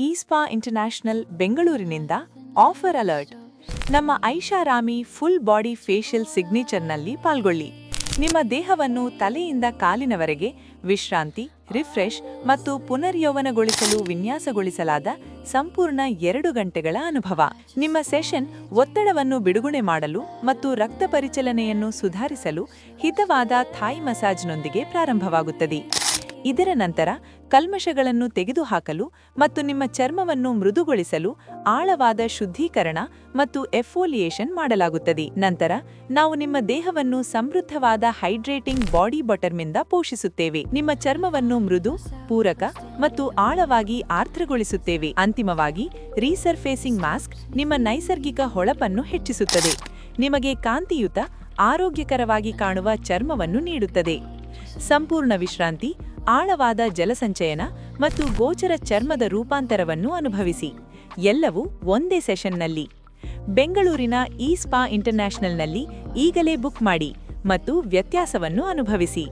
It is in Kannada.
ಇಸ್ಪಾ ಇಂಟರ್ನ್ಯಾಷನಲ್ ಬೆಂಗಳೂರಿನಿಂದ ಆಫರ್ ಅಲರ್ಟ್. ನಮ್ಮ ಐಷಾರಾಮಿ ಫುಲ್ ಬಾಡಿ ಫೇಶಿಯಲ್ ಸಿಗ್ನೇಚರ್ನಲ್ಲಿ ಪಾಲ್ಗೊಳ್ಳಿ. ನಿಮ್ಮ ದೇಹವನ್ನು ತಲೆಯಿಂದ ಕಾಲಿನವರೆಗೆ ವಿಶ್ರಾಂತಿ, ರಿಫ್ರೆಶ್ ಮತ್ತು ಪುನರ್ಯೌವನಗೊಳಿಸಲು ವಿನ್ಯಾಸಗೊಳಿಸಲಾದ ಸಂಪೂರ್ಣ 2 ಗಂಟೆಗಳ ಅನುಭವ. ನಿಮ್ಮ ಸೆಷನ್ ಒತ್ತಡವನ್ನು ಬಿಡುಗಡೆ ಮಾಡಲು ಮತ್ತು ರಕ್ತ ಪರಿಚಲನೆಯನ್ನು ಸುಧಾರಿಸಲು ಹಿತವಾದ ಥಾಯ್ ಮಸಾಜ್ನೊಂದಿಗೆ ಪ್ರಾರಂಭವಾಗುತ್ತದೆ. ಇದರ ನಂತರ ಕಲ್ಮಶಗಳನ್ನು ತೆಗೆದುಹಾಕಲು ಮತ್ತು ನಿಮ್ಮ ಚರ್ಮವನ್ನು ಮೃದುಗೊಳಿಸಲು ಆಳವಾದ ಶುದ್ಧೀಕರಣ ಮತ್ತು ಎಫ್ಫೋಲಿಯೇಷನ್ ಮಾಡಲಾಗುತ್ತದೆ. ನಂತರ ನಾವು ನಿಮ್ಮ ದೇಹವನ್ನು ಸಮೃದ್ಧವಾದ ಹೈಡ್ರೇಟಿಂಗ್ ಬಾಡಿ ಬಟರ್ನಿಂದ ಪೋಷಿಸುತ್ತೇವೆ. ನಿಮ್ಮ ಚರ್ಮವನ್ನು ಮೃದು, ಪೂರಕ ಮತ್ತು ಆಳವಾಗಿ ಆರ್ದ್ರಗೊಳಿಸುತ್ತೇವೆ. ಅಂತಿಮವಾಗಿ, ರೀಸರ್ಫೇಸಿಂಗ್ ಮಾಸ್ಕ್ ನಿಮ್ಮ ನೈಸರ್ಗಿಕ ಹೊಳಪನ್ನು ಹೆಚ್ಚಿಸುತ್ತದೆ, ನಿಮಗೆ ಕಾಂತಿಯುತ, ಆರೋಗ್ಯಕರವಾಗಿ ಕಾಣುವ ಚರ್ಮವನ್ನು ನೀಡುತ್ತದೆ. ಸಂಪೂರ್ಣ ವಿಶ್ರಾಂತಿ, ಆಳವಾದ ಜಲಸಂಚಯನ ಮತ್ತು ಗೋಚರ ಚರ್ಮದ ರೂಪಾಂತರವನ್ನು ಅನುಭವಿಸಿ, ಎಲ್ಲವೂ ಒಂದೇ ಸೆಷನ್ನಲ್ಲಿ. ಬೆಂಗಳೂರಿನ ಇಸ್ಪಾ ಇಂಟರ್ನ್ಯಾಷನಲ್ನಲ್ಲಿ ಈಗಲೇ ಬುಕ್ ಮಾಡಿ ಮತ್ತು ವ್ಯತ್ಯಾಸವನ್ನು ಅನುಭವಿಸಿ.